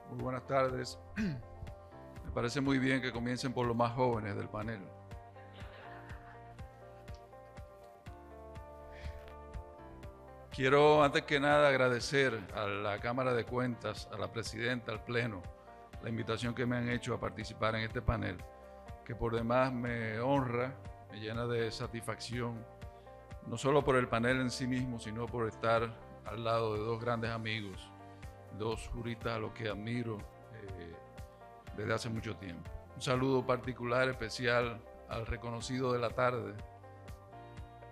Muy buenas tardes. Me parece muy bien que comiencen por los más jóvenes del panel. Quiero antes que nada agradecer a la Cámara de Cuentas, a la Presidenta, al Pleno, la invitación que me han hecho a participar en este panel, que por demás me honra, me llena de satisfacción, no solo por el panel en sí mismo, sino por estar al lado de dos grandes amigos, dos juristas a los que admiro desde hace mucho tiempo. Un saludo particular, especial al reconocido de la tarde,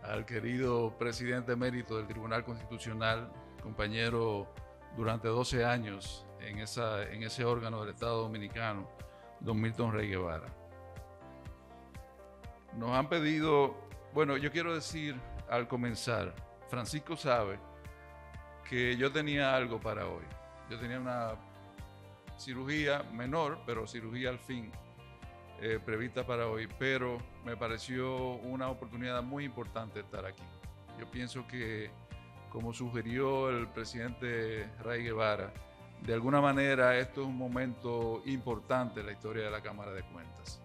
al querido presidente emérito del Tribunal Constitucional, compañero durante 12 años en ese órgano del Estado Dominicano, don Milton Rey Guevara. Nos han pedido, bueno, yo quiero decir al comenzar, Francisco sabe que yo tenía algo para hoy. Yo tenía una cirugía menor, pero cirugía al fin, prevista para hoy, pero me pareció una oportunidad muy importante estar aquí. Yo pienso que, como sugirió el presidente Rey Guevara, de alguna manera esto es un momento importante en la historia de la Cámara de Cuentas.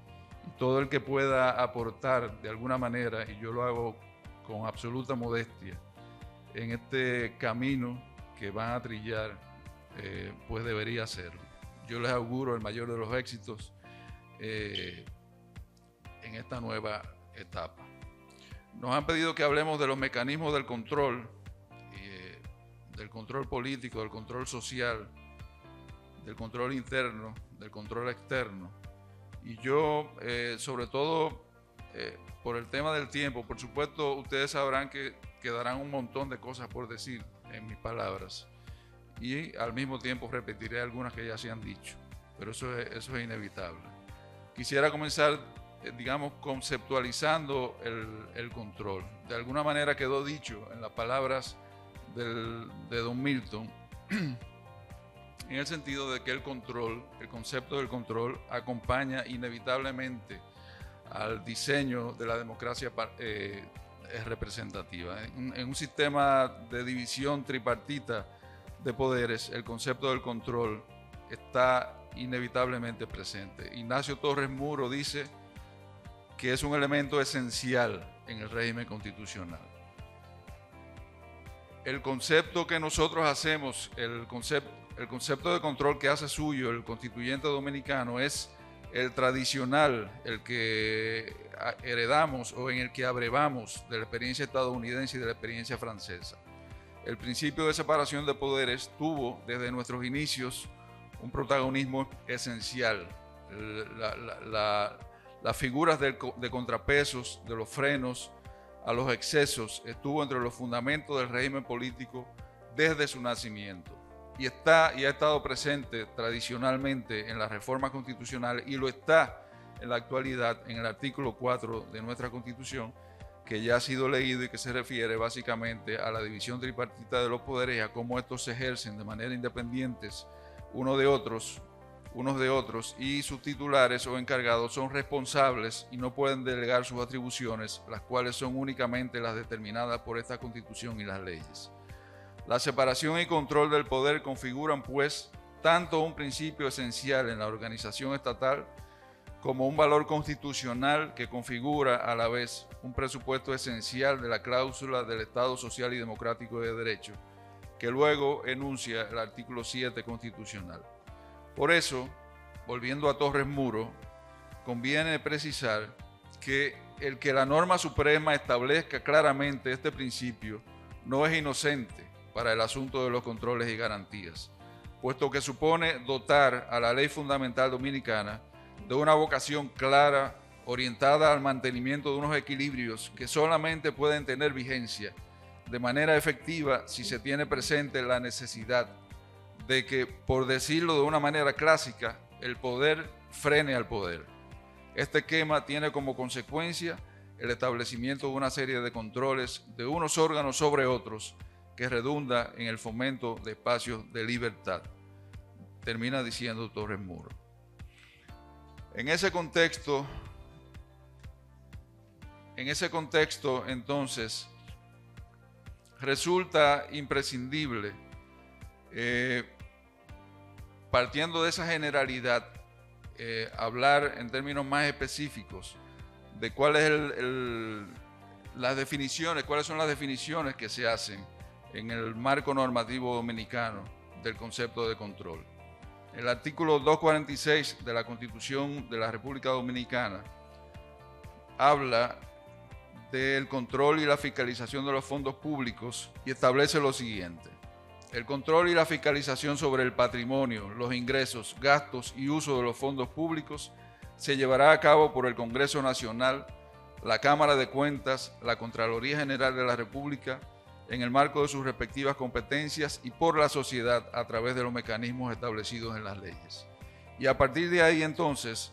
Y todo el que pueda aportar de alguna manera, y yo lo hago con absoluta modestia, en este camino que van a trillar, pues debería hacerlo. Yo les auguro el mayor de los éxitos en esta nueva etapa. Nos han pedido que hablemos de los mecanismos del control político, del control social, del control interno, del control externo. Y yo, sobre todo, por el tema del tiempo, por supuesto, ustedes sabrán que quedarán un montón de cosas por decir en mis palabras. Y al mismo tiempo repetiré algunas que ya se han dicho, pero eso es inevitable. Quisiera comenzar, digamos, conceptualizando el control. De alguna manera quedó dicho en las palabras de don Milton, en el sentido de que el concepto del control, acompaña inevitablemente al diseño de la democracia representativa. En un sistema de división tripartita de poderes, el concepto del control está inevitablemente presente. Ignacio Torres Muro dice que es un elemento esencial en el régimen constitucional. El concepto que nosotros hacemos, el concepto de control que hace suyo el constituyente dominicano es el tradicional, el que heredamos o en el que abrevamos de la experiencia estadounidense y de la experiencia francesa. El principio de separación de poderes tuvo desde nuestros inicios un protagonismo esencial. Las figuras de contrapesos, de los frenos a los excesos, estuvo entre los fundamentos del régimen político desde su nacimiento. Y ha estado presente tradicionalmente en las reformas constitucionales y lo está en la actualidad en el artículo 4 de nuestra Constitución, que ya ha sido leído y que se refiere básicamente a la división tripartita de los poderes y a cómo estos se ejercen de manera independientes unos de otros, y sus titulares o encargados son responsables y no pueden delegar sus atribuciones, las cuales son únicamente las determinadas por esta Constitución y las leyes. La separación y control del poder configuran, pues, tanto un principio esencial en la organización estatal como un valor constitucional que configura a la vez un presupuesto esencial de la cláusula del Estado Social y Democrático de Derecho, que luego enuncia el artículo 7 constitucional. Por eso, volviendo a Torres Muro, conviene precisar que el que la norma suprema establezca claramente este principio no es inocente para el asunto de los controles y garantías, puesto que supone dotar a la ley fundamental dominicana de una vocación clara, orientada al mantenimiento de unos equilibrios que solamente pueden tener vigencia de manera efectiva si se tiene presente la necesidad de que, por decirlo de una manera clásica, el poder frene al poder. Este esquema tiene como consecuencia el establecimiento de una serie de controles de unos órganos sobre otros que redunda en el fomento de espacios de libertad. Termina diciendo Torres Muro. En ese contexto, entonces, resulta imprescindible partiendo de esa generalidad, hablar en términos más específicos de cuáles las definiciones, cuáles son las definiciones que se hacen en el marco normativo dominicano del concepto de control. El artículo 246 de la Constitución de la República Dominicana habla del control y la fiscalización de los fondos públicos y establece lo siguiente: el control y la fiscalización sobre el patrimonio, los ingresos, gastos y uso de los fondos públicos se llevará a cabo por el Congreso Nacional, la Cámara de Cuentas, la Contraloría General de la República, en el marco de sus respectivas competencias y por la sociedad a través de los mecanismos establecidos en las leyes. Y a partir de ahí entonces,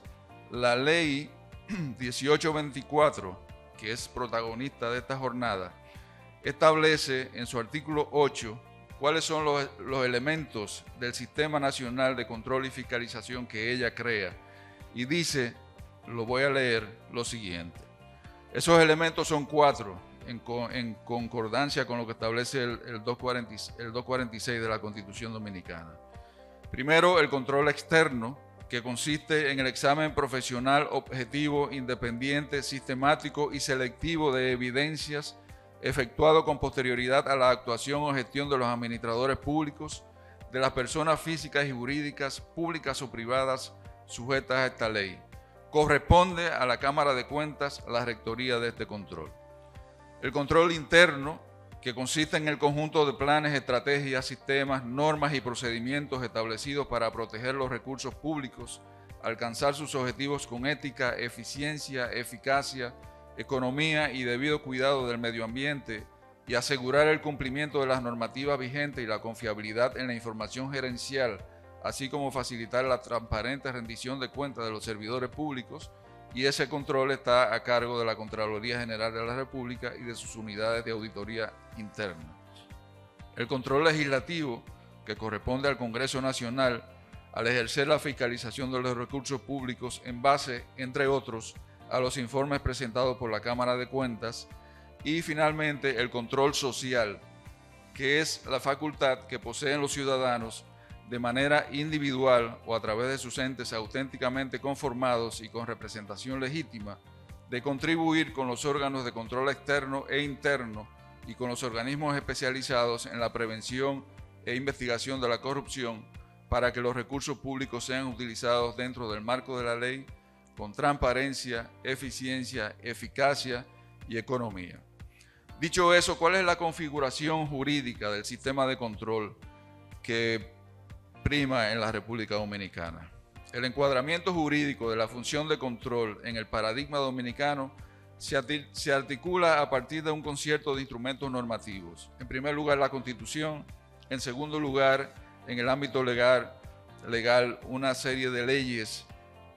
la ley 1824, que es protagonista de esta jornada, establece en su artículo 8 cuáles son los elementos del Sistema Nacional de Control y Fiscalización que ella crea. Y dice, lo voy a leer, lo siguiente. Esos elementos son 4, en concordancia con lo que establece el 246 de la Constitución Dominicana. Primero, el control externo, que consiste en el examen profesional, objetivo, independiente, sistemático y selectivo de evidencias efectuado con posterioridad a la actuación o gestión de los administradores públicos, de las personas físicas y jurídicas, públicas o privadas, sujetas a esta ley. Corresponde a la Cámara de Cuentas la rectoría de este control. El control interno, que consiste en el conjunto de planes, estrategias, sistemas, normas y procedimientos establecidos para proteger los recursos públicos, alcanzar sus objetivos con ética, eficiencia, eficacia, economía y debido cuidado del medio ambiente, y asegurar el cumplimiento de las normativas vigentes y la confiabilidad en la información gerencial, así como facilitar la transparente rendición de cuentas de los servidores públicos, y ese control está a cargo de la Contraloría General de la República y de sus unidades de auditoría interna. El control legislativo, que corresponde al Congreso Nacional, al ejercer la fiscalización de los recursos públicos en base, entre otros, a los informes presentados por la Cámara de Cuentas. Y finalmente, el control social, que es la facultad que poseen los ciudadanos de manera individual o a través de sus entes auténticamente conformados y con representación legítima, de contribuir con los órganos de control externo e interno y con los organismos especializados en la prevención e investigación de la corrupción para que los recursos públicos sean utilizados dentro del marco de la ley con transparencia, eficiencia, eficacia y economía. Dicho eso, ¿cuál es la configuración jurídica del sistema de control que prima en la República Dominicana? El encuadramiento jurídico de la función de control en el paradigma dominicano se articula a partir de un concierto de instrumentos normativos. En primer lugar, la Constitución. En segundo lugar, en el ámbito legal una serie de leyes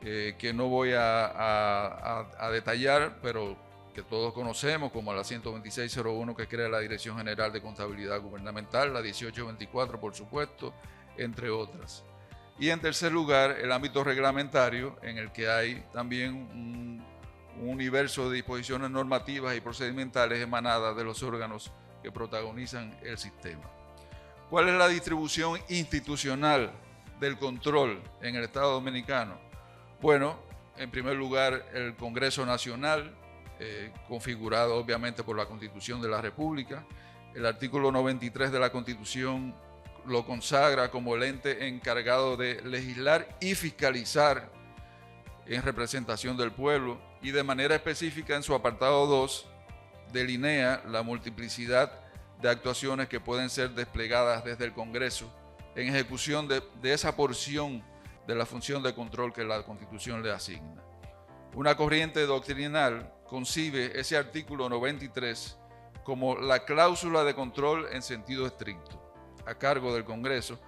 que no voy a detallar, pero que todos conocemos, como la 12601 que crea la Dirección General de Contabilidad Gubernamental, la 1824 por supuesto, entre otras. Y en tercer lugar, el ámbito reglamentario, en el que hay también un universo de disposiciones normativas y procedimentales emanadas de los órganos que protagonizan el sistema. ¿Cuál es la distribución institucional del control en el Estado Dominicano? Bueno, en primer lugar, el Congreso Nacional, configurado obviamente por la Constitución de la República. El artículo 93 de la Constitución lo consagra como el ente encargado de legislar y fiscalizar en representación del pueblo, y de manera específica en su apartado 2 delinea la multiplicidad de actuaciones que pueden ser desplegadas desde el Congreso en ejecución de esa porción de la función de control que la Constitución le asigna. Una corriente doctrinal concibe ese artículo 93 como la cláusula de control en sentido estricto, a cargo del Congreso,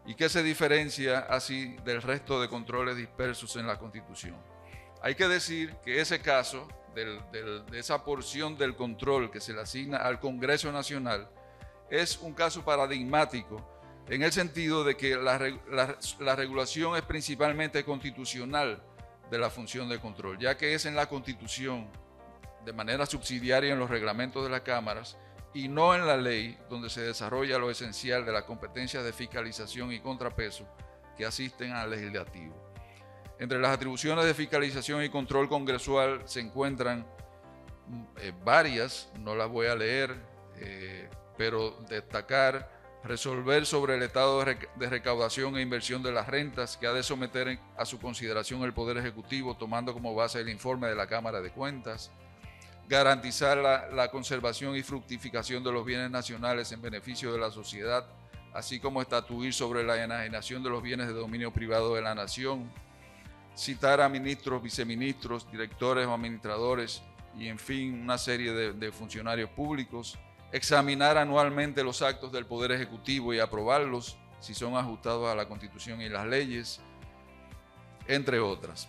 y que se diferencia así del resto de controles dispersos en la Constitución. Hay que decir que ese caso, de esa porción del control que se le asigna al Congreso Nacional, es un caso paradigmático en el sentido de que la regulación es principalmente constitucional de la función de control, ya que es en la Constitución, de manera subsidiaria en los reglamentos de las cámaras, y no en la ley, donde se desarrolla lo esencial de las competencias de fiscalización y contrapeso que asisten al legislativo. Entre las atribuciones de fiscalización y control congresual se encuentran varias, no las voy a leer, pero destacar: resolver sobre el estado de recaudación e inversión de las rentas que ha de someter a su consideración el Poder Ejecutivo, tomando como base el informe de la Cámara de Cuentas; garantizar la conservación y fructificación de los bienes nacionales en beneficio de la sociedad, así como estatuir sobre la enajenación de los bienes de dominio privado de la nación; citar a ministros, viceministros, directores o administradores y, en fin, una serie de funcionarios públicos; examinar anualmente los actos del Poder Ejecutivo y aprobarlos si son ajustados a la Constitución y las leyes, entre otras.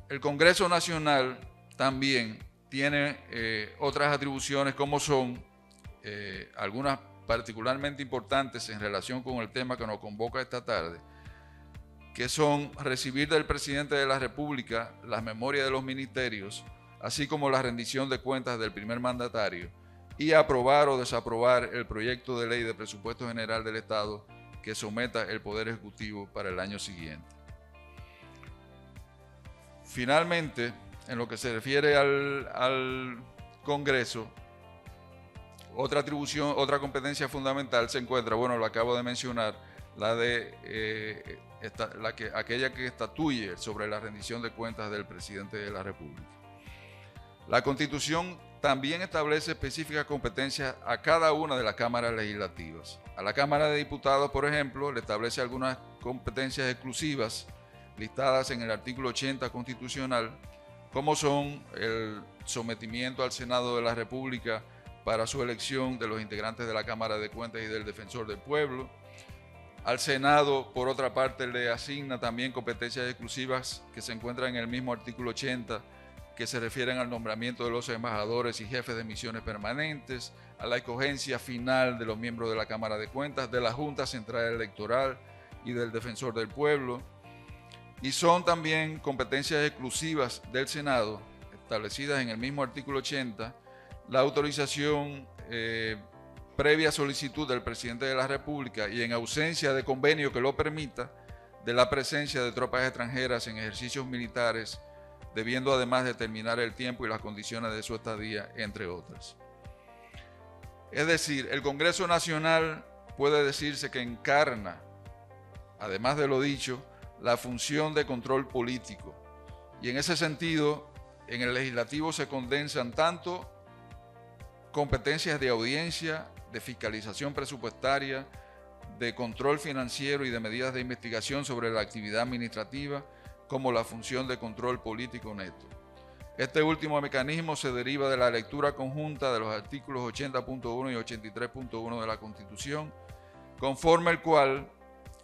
El Congreso Nacional también tiene otras atribuciones, como son algunas particularmente importantes en relación con el tema que nos convoca esta tarde, que son recibir del presidente de la República las memorias de los ministerios, así como la rendición de cuentas del primer mandatario, y aprobar o desaprobar el proyecto de ley de presupuesto general del Estado que someta el Poder Ejecutivo para el año siguiente. Finalmente, en lo que se refiere al Congreso, otra atribución, otra competencia fundamental se encuentra, bueno, lo acabo de mencionar, aquella que estatuye sobre la rendición de cuentas del presidente de la República. La Constitución también establece específicas competencias a cada una de las cámaras legislativas. A la Cámara de Diputados, por ejemplo, le establece algunas competencias exclusivas listadas en el artículo 80 constitucional, como son el sometimiento al Senado de la República para su elección de los integrantes de la Cámara de Cuentas y del Defensor del Pueblo. Al Senado, por otra parte, le asigna también competencias exclusivas que se encuentran en el mismo artículo 80, que se refieren al nombramiento de los embajadores y jefes de misiones permanentes, a la escogencia final de los miembros de la Cámara de Cuentas, de la Junta Central Electoral y del Defensor del Pueblo. Y son también competencias exclusivas del Senado, establecidas en el mismo artículo 80, la autorización previa solicitud del presidente de la República y en ausencia de convenio que lo permita, de la presencia de tropas extranjeras en ejercicios militares, debiendo además determinar el tiempo y las condiciones de su estadía, entre otras. Es decir, el Congreso Nacional puede decirse que encarna, además de lo dicho, la función de control político. Y en ese sentido, en el legislativo se condensan tanto competencias de audiencia, de fiscalización presupuestaria, de control financiero y de medidas de investigación sobre la actividad administrativa, como la función de control político neto. Este último mecanismo se deriva de la lectura conjunta de los artículos 80.1 y 83.1 de la Constitución, conforme el cual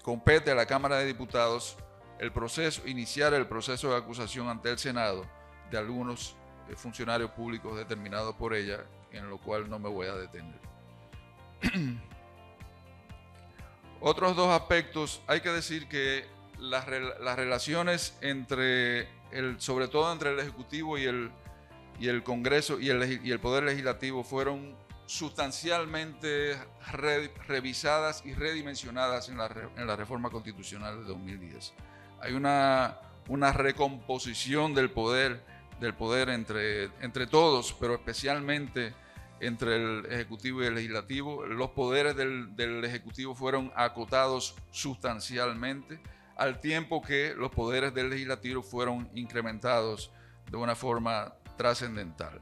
compete a la Cámara de Diputados iniciar el proceso de acusación ante el Senado de algunos funcionarios públicos determinados por ella, en lo cual no me voy a detener. Otros dos aspectos, hay que decir que las relaciones sobre todo entre el Ejecutivo y el Congreso y el Poder Legislativo fueron sustancialmente revisadas y redimensionadas en la reforma constitucional de 2010. Hay una recomposición del poder entre todos, pero especialmente entre el Ejecutivo y el Legislativo. Los poderes del Ejecutivo fueron acotados sustancialmente, al tiempo que los poderes del Legislativo fueron incrementados de una forma trascendental.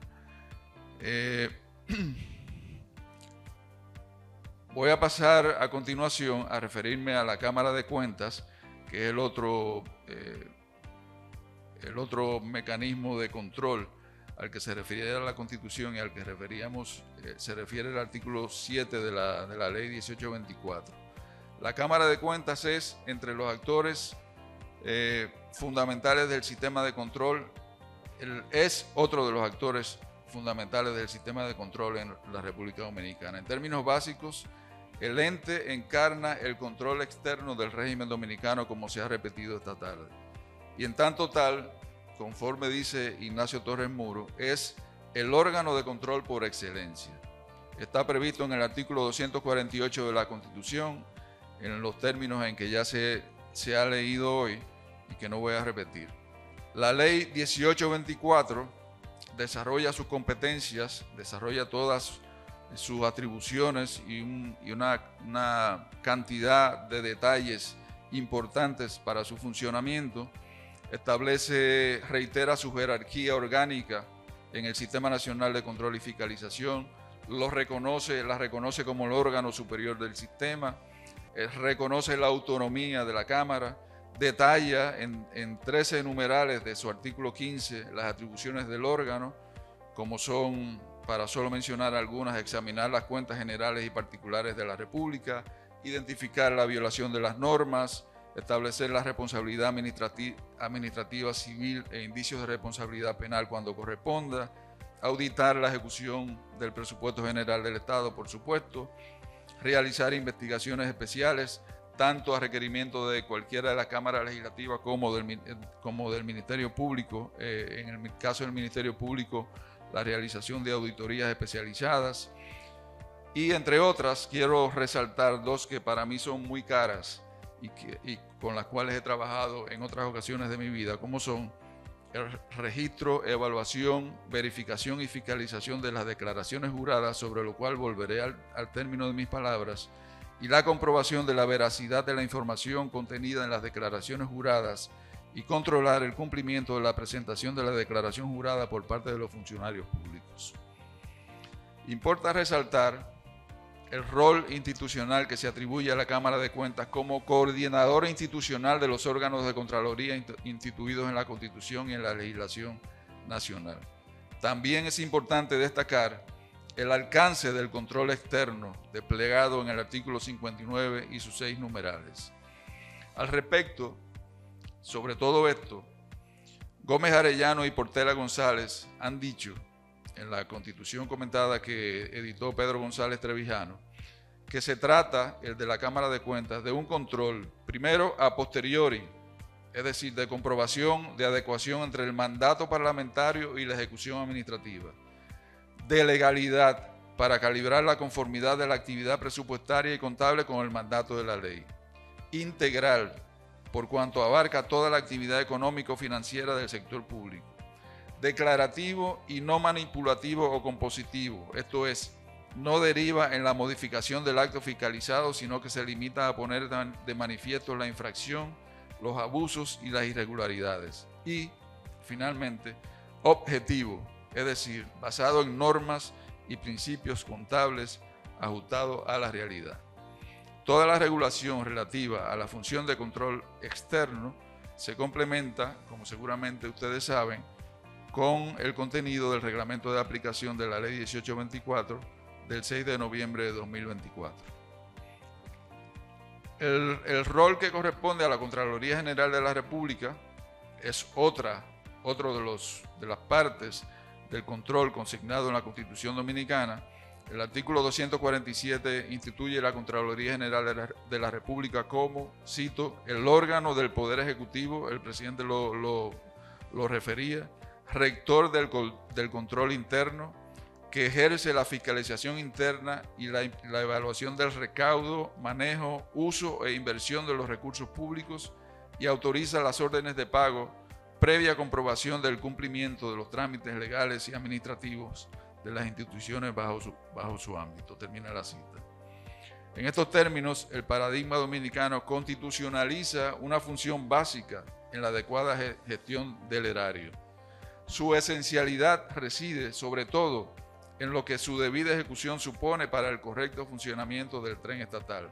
Voy a pasar a continuación a referirme a la Cámara de Cuentas, que es el otro mecanismo de control al que se refiere a la Constitución y al que se refiere el artículo 7 de la Ley 1824. La Cámara de Cuentas es entre los actores fundamentales del sistema de control, es otro de los actores fundamentales del sistema de control en la República Dominicana. En términos básicos, el ente encarna el control externo del régimen dominicano, como se ha repetido esta tarde. Y en tanto tal, conforme dice Ignacio Torres Muro, es el órgano de control por excelencia. Está previsto en el artículo 248 de la Constitución, en los términos en que ya se se ha leído hoy y que no voy a repetir. La ley 1824 desarrolla sus competencias, desarrolla todas sus atribuciones y una cantidad de detalles importantes para su funcionamiento. Establece, reitera su jerarquía orgánica en el Sistema Nacional de Control y Fiscalización, la reconoce como el órgano superior del sistema, reconoce la autonomía de la Cámara, detalla en 13 numerales de su artículo 15 las atribuciones del órgano, como son, para solo mencionar algunas, examinar las cuentas generales y particulares de la República, identificar la violación de las normas, establecer la responsabilidad administrativa civil e indicios de responsabilidad penal cuando corresponda, auditar la ejecución del presupuesto general del Estado, por supuesto, realizar investigaciones especiales, tanto a requerimiento de cualquiera de las cámaras legislativas como del Ministerio Público. En el caso del Ministerio Público, la realización de auditorías especializadas. Y entre otras, quiero resaltar dos que para mí son muy caras y con las cuales he trabajado en otras ocasiones de mi vida, como son el registro, evaluación, verificación y fiscalización de las declaraciones juradas, sobre lo cual volveré al término de mis palabras, y la comprobación de la veracidad de la información contenida en las declaraciones juradas y controlar el cumplimiento de la presentación de la declaración jurada por parte de los funcionarios públicos. Importa resaltar el rol institucional que se atribuye a la Cámara de Cuentas como coordinadora institucional de los órganos de Contraloría instituidos en la Constitución y en la legislación nacional. También es importante destacar el alcance del control externo desplegado en el artículo 59 y sus 6 numerales. Al respecto, sobre todo esto, Gómez Arellano y Portela González han dicho en la Constitución comentada que editó Pedro González Trevijano, que se trata, el de la Cámara de Cuentas, de un control, primero a posteriori, es decir, de comprobación de adecuación entre el mandato parlamentario y la ejecución administrativa, de legalidad para calibrar la conformidad de la actividad presupuestaria y contable con el mandato de la ley, integral, por cuanto abarca toda la actividad económico-financiera del sector público, declarativo y no manipulativo o compositivo, esto es, no deriva en la modificación del acto fiscalizado, sino que se limita a poner de manifiesto la infracción, los abusos y las irregularidades. Y, finalmente, objetivo, es decir, basado en normas y principios contables ajustados a la realidad. Toda la regulación relativa a la función de control externo se complementa, como seguramente ustedes saben, con el contenido del reglamento de aplicación de la Ley 1824 del 6 de noviembre de 2024. El rol que corresponde a la Contraloría General de la República es otro de las partes del control consignado en la Constitución Dominicana. El artículo 247 instituye la Contraloría General de la República como, cito, el órgano del Poder Ejecutivo, el presidente lo refería, rector del control interno, que ejerce la fiscalización interna y la evaluación del recaudo, manejo, uso e inversión de los recursos públicos y autoriza las órdenes de pago previa comprobación del cumplimiento de los trámites legales y administrativos de las instituciones bajo su ámbito. Termina la cita. En estos términos, el paradigma dominicano constitucionaliza una función básica en la adecuada gestión del erario. Su esencialidad reside, sobre todo, en lo que su debida ejecución supone para el correcto funcionamiento del tren estatal.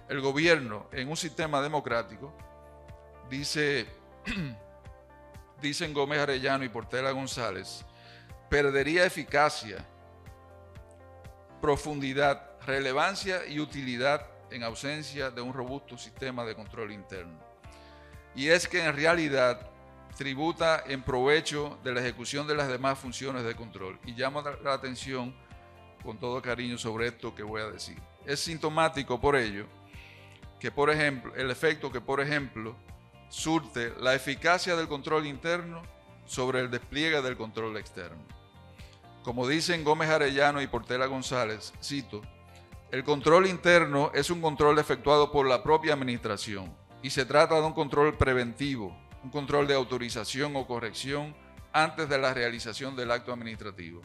El gobierno, en un sistema democrático, dicen Gómez Arellano y Portela González, perdería eficacia, profundidad, relevancia y utilidad en ausencia de un robusto sistema de control interno. Y es que en realidad tributa en provecho de la ejecución de las demás funciones de control. Y llamo la atención con todo cariño sobre esto que voy a decir. Es sintomático por ello que, por ejemplo, el efecto que, por ejemplo, surte la eficacia del control interno sobre el despliegue del control externo. Como dicen Gómez Arellano y Portela González, cito, el control interno es un control efectuado por la propia administración, y se trata de un control preventivo, un control de autorización o corrección antes de la realización del acto administrativo.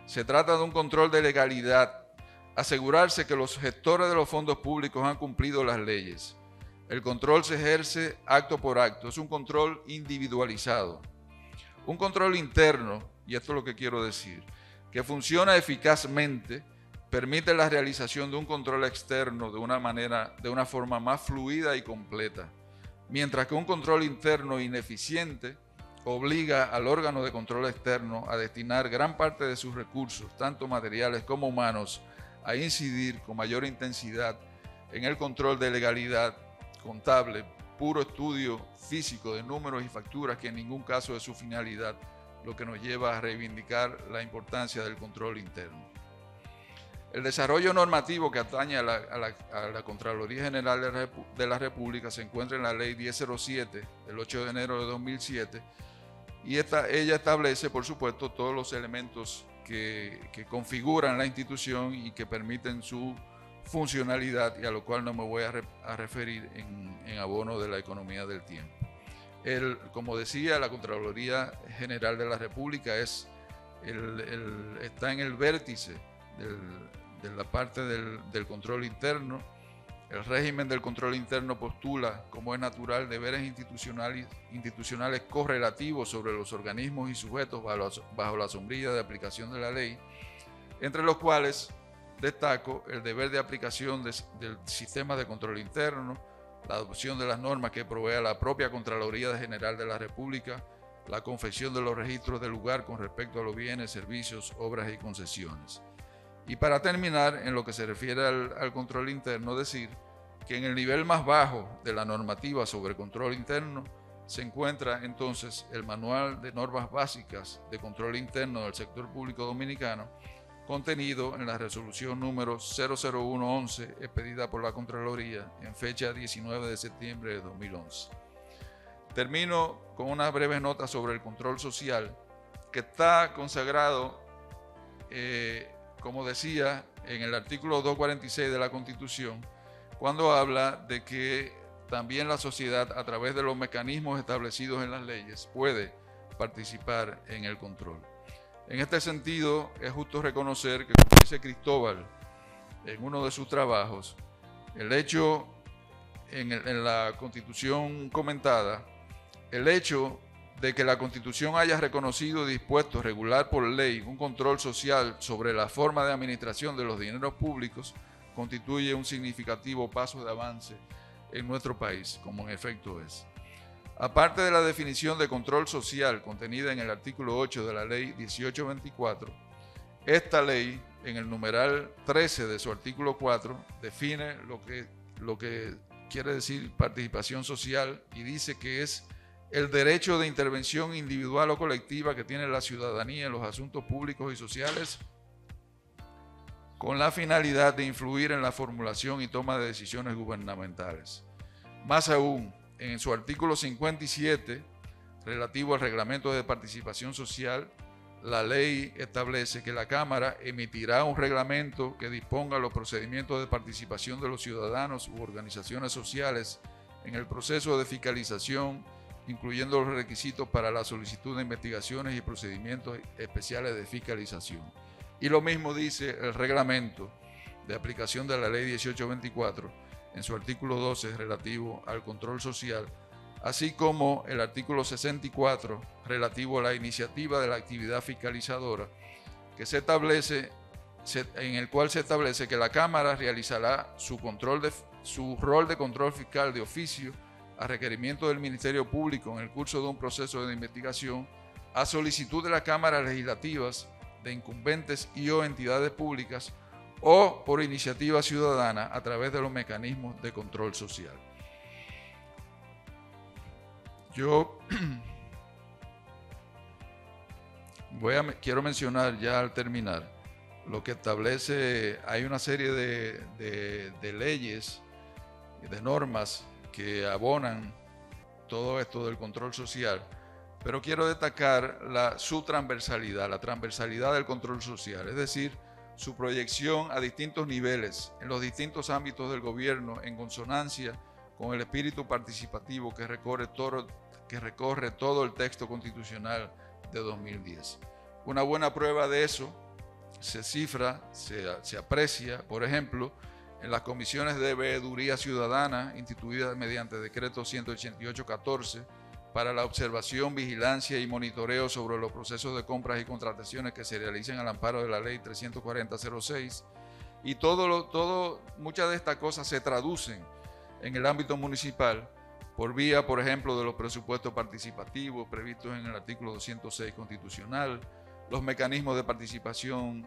Se trata de un control de legalidad, asegurarse que los gestores de los fondos públicos han cumplido las leyes. El control se ejerce acto por acto, es un control individualizado. Un control interno, y esto es lo que quiero decir, que funciona eficazmente, permite la realización de un control externo de una forma más fluida y completa, mientras que un control interno ineficiente obliga al órgano de control externo a destinar gran parte de sus recursos, tanto materiales como humanos, a incidir con mayor intensidad en el control de legalidad contable, puro estudio físico de números y facturas, que en ningún caso es su finalidad, lo que nos lleva a reivindicar la importancia del control interno. El desarrollo normativo que atañe a la Contraloría General de la República se encuentra en la Ley 1007 del 8 de enero de 2007, y ella establece, por supuesto, todos los elementos que configuran la institución y que permiten su funcionalidad, y a lo cual no me voy a referir en abono de la economía del tiempo. Como decía, la Contraloría General de la República está en el vértice de la parte del control interno. El régimen del control interno postula, como es natural, deberes institucionales correlativos sobre los organismos y sujetos bajo la sombrilla de aplicación de la ley, entre los cuales destaco el deber de aplicación del sistema de control interno, la adopción de las normas que provea la propia Contraloría General de la República, la confección de los registros del lugar con respecto a los bienes, servicios, obras y concesiones. Y para terminar, en lo que se refiere al control interno, decir que en el nivel más bajo de la normativa sobre control interno se encuentra entonces el Manual de Normas Básicas de Control Interno del Sector Público Dominicano, contenido en la resolución número 00111, expedida por la Contraloría en fecha 19 de septiembre de 2011. Termino con una breve nota sobre el control social, que está consagrado, como decía, en el artículo 246 de la Constitución, cuando habla de que también la sociedad, a través de los mecanismos establecidos en las leyes, puede participar en el control. En este sentido, es justo reconocer que, como dice Cristóbal en uno de sus trabajos, el hecho en la Constitución comentada, el hecho de que la Constitución haya reconocido y dispuesto a regular por ley un control social sobre la forma de administración de los dineros públicos, constituye un significativo paso de avance en nuestro país, como en efecto es. Aparte de la definición de control social contenida en el artículo 8 de la Ley 1824, esta ley, en el numeral 13 de su artículo 4, define lo que quiere decir participación social, y dice que es el derecho de intervención individual o colectiva que tiene la ciudadanía en los asuntos públicos y sociales, con la finalidad de influir en la formulación y toma de decisiones gubernamentales. Más aún, en su artículo 57, relativo al reglamento de participación social, la ley establece que la Cámara emitirá un reglamento que disponga los procedimientos de participación de los ciudadanos u organizaciones sociales en el proceso de fiscalización, incluyendo los requisitos para la solicitud de investigaciones y procedimientos especiales de fiscalización. Y lo mismo dice el reglamento de aplicación de la Ley 1824 en su artículo 12 relativo al control social, así como el artículo 64 relativo a la iniciativa de la actividad fiscalizadora, en el cual se establece que la Cámara realizará su rol de control fiscal de oficio a requerimiento del Ministerio Público en el curso de un proceso de investigación, a solicitud de las cámaras legislativas, de incumbentes y o entidades públicas, o por iniciativa ciudadana a través de los mecanismos de control social. Yo quiero mencionar ya al terminar lo que establece, hay una serie de leyes, de normas que abonan todo esto del control social, pero quiero destacar su transversalidad, la transversalidad del control social, es decir, su proyección a distintos niveles, en los distintos ámbitos del gobierno, en consonancia con el espíritu participativo que recorre todo el texto constitucional de 2010. Una buena prueba de eso se cifra, se aprecia, por ejemplo, en las comisiones de veeduría ciudadana instituidas mediante decreto 188-14 para la observación, vigilancia y monitoreo sobre los procesos de compras y contrataciones que se realicen al amparo de la ley 340-06, y muchas de estas cosas se traducen en el ámbito municipal por vía, por ejemplo, de los presupuestos participativos previstos en el artículo 206 constitucional, los mecanismos de participación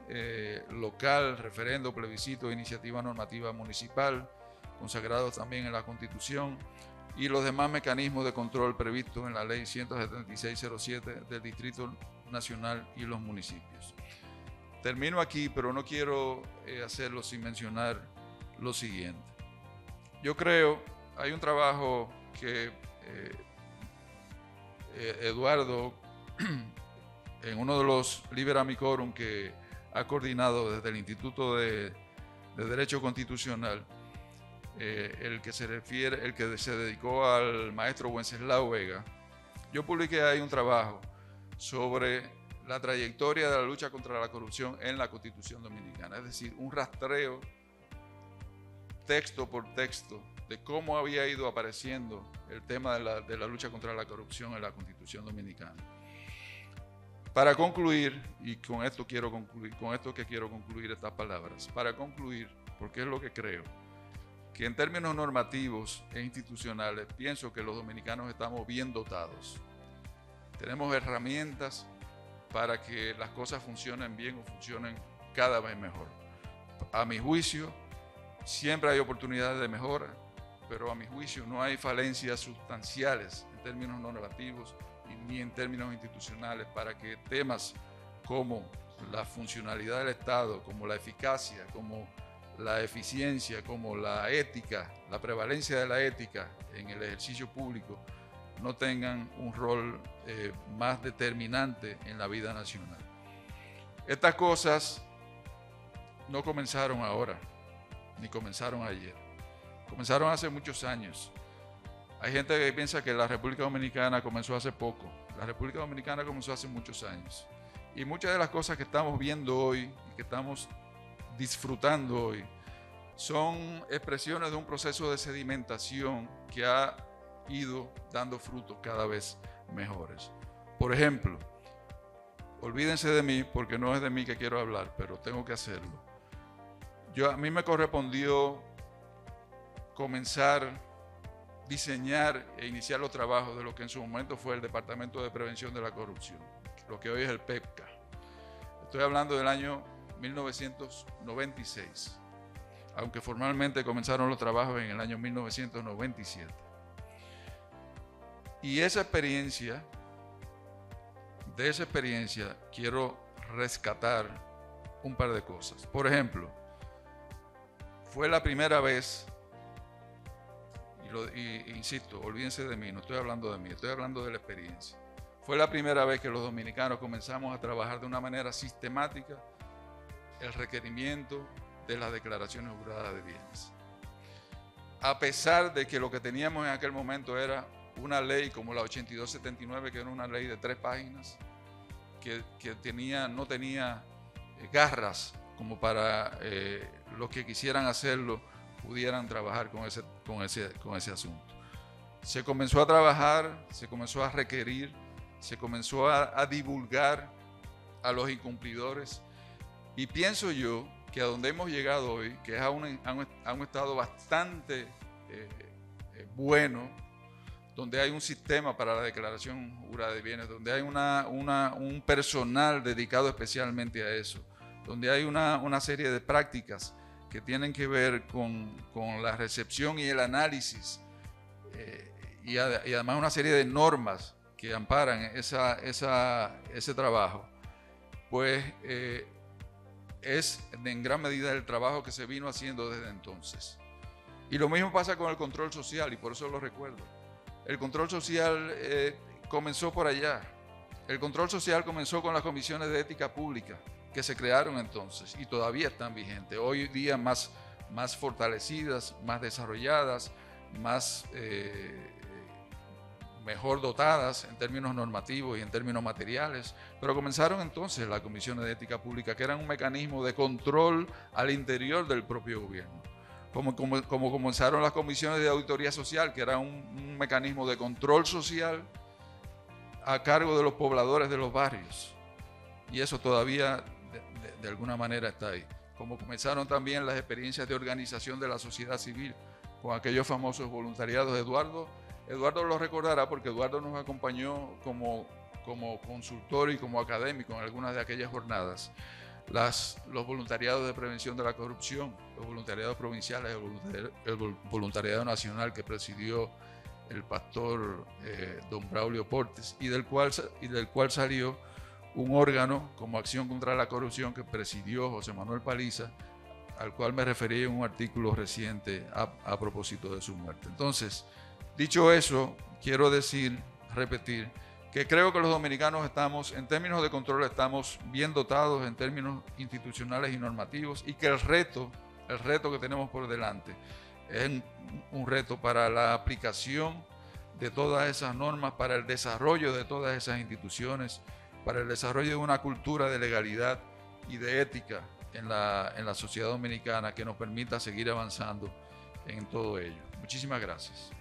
local, referendo, plebiscito, iniciativa normativa municipal, consagrados también en la Constitución, y los demás mecanismos de control previstos en la Ley 176-07 del Distrito Nacional y los municipios. Termino aquí, pero no quiero hacerlo sin mencionar lo siguiente. Yo creo, hay un trabajo que Eduardo, en uno de los Liber Amicorum que ha coordinado desde el Instituto de Derecho Constitucional, el que se dedicó al maestro Wenceslao Vega. Yo publiqué ahí un trabajo sobre la trayectoria de la lucha contra la corrupción en la Constitución Dominicana, es decir, un rastreo texto por texto de cómo había ido apareciendo el tema de la lucha contra la corrupción en la Constitución Dominicana. Para concluir, y con esto quiero concluir estas palabras, para concluir, porque es lo que creo, que en términos normativos e institucionales pienso que los dominicanos estamos bien dotados. Tenemos herramientas para que las cosas funcionen bien o funcionen cada vez mejor. A mi juicio, siempre hay oportunidades de mejora, pero a mi juicio no hay falencias sustanciales en términos normativos ni en términos institucionales para que temas como la funcionalidad del Estado, como la eficacia, como la eficiencia, como la ética, la prevalencia de la ética en el ejercicio público, no tengan un rol más determinante en la vida nacional. Estas cosas no comenzaron ahora, ni comenzaron ayer. Comenzaron hace muchos años. Hay gente que piensa que la República Dominicana comenzó hace poco. La República Dominicana comenzó hace muchos años. Y muchas de las cosas que estamos viendo hoy y que estamos disfrutando hoy son expresiones de un proceso de sedimentación que ha ido dando frutos cada vez mejores. Por ejemplo, olvídense de mí porque no es de mí que quiero hablar, pero tengo que hacerlo. A mí me correspondió comenzar, diseñar e iniciar los trabajos de lo que en su momento fue el Departamento de Prevención de la Corrupción, lo que hoy es el PEPCA. Estoy hablando del año 1996, aunque formalmente comenzaron los trabajos en el año 1997. Y de esa experiencia quiero rescatar un par de cosas. Por ejemplo, fue la primera vez, insisto, olvídense de mí, no estoy hablando de mí, estoy hablando de la experiencia. Fue la primera vez que los dominicanos comenzamos a trabajar de una manera sistemática el requerimiento de las declaraciones juradas de bienes. A pesar de que lo que teníamos en aquel momento era una ley como la 8279, que era una ley de 3 páginas, que no tenía garras como para los que quisieran hacerlo pudieran trabajar con ese asunto. Se comenzó a trabajar, se comenzó a requerir, se comenzó a divulgar a los incumplidores, y pienso yo que a donde hemos llegado hoy, que es a un estado bastante bueno, donde hay un sistema para la declaración jurada de bienes, donde hay un personal dedicado especialmente a eso, donde hay una serie de prácticas que tienen que ver con la recepción y el análisis, y además una serie de normas que amparan ese trabajo, pues es en gran medida el trabajo que se vino haciendo desde entonces. Y lo mismo pasa con el control social, y por eso lo recuerdo. El control social comenzó por allá. El control social comenzó con las comisiones de ética pública que se crearon entonces y todavía están vigentes. Hoy día más fortalecidas, más desarrolladas, más mejor dotadas en términos normativos y en términos materiales, pero comenzaron entonces las comisiones de ética pública, que eran un mecanismo de control al interior del propio gobierno, como comenzaron las comisiones de auditoría social, que era un mecanismo de control social a cargo de los pobladores de los barrios, y eso todavía de alguna manera está ahí. Como comenzaron también las experiencias de organización de la sociedad civil, con aquellos famosos voluntariados de Eduardo lo recordará porque Eduardo nos acompañó como consultor y como académico en algunas de aquellas jornadas. Los voluntariados de prevención de la corrupción, los voluntariados provinciales, el voluntariado nacional que presidió el pastor don Braulio Portes y del cual salió un órgano como Acción contra la Corrupción que presidió José Manuel Paliza, al cual me referí en un artículo reciente a propósito de su muerte. Entonces, dicho eso, quiero repetir, que creo que los dominicanos estamos, en términos de control, estamos bien dotados en términos institucionales y normativos, y que el reto que tenemos por delante es un reto para la aplicación de todas esas normas, para el desarrollo de todas esas instituciones, para el desarrollo de una cultura de legalidad y de ética en la sociedad dominicana que nos permita seguir avanzando en todo ello. Muchísimas gracias.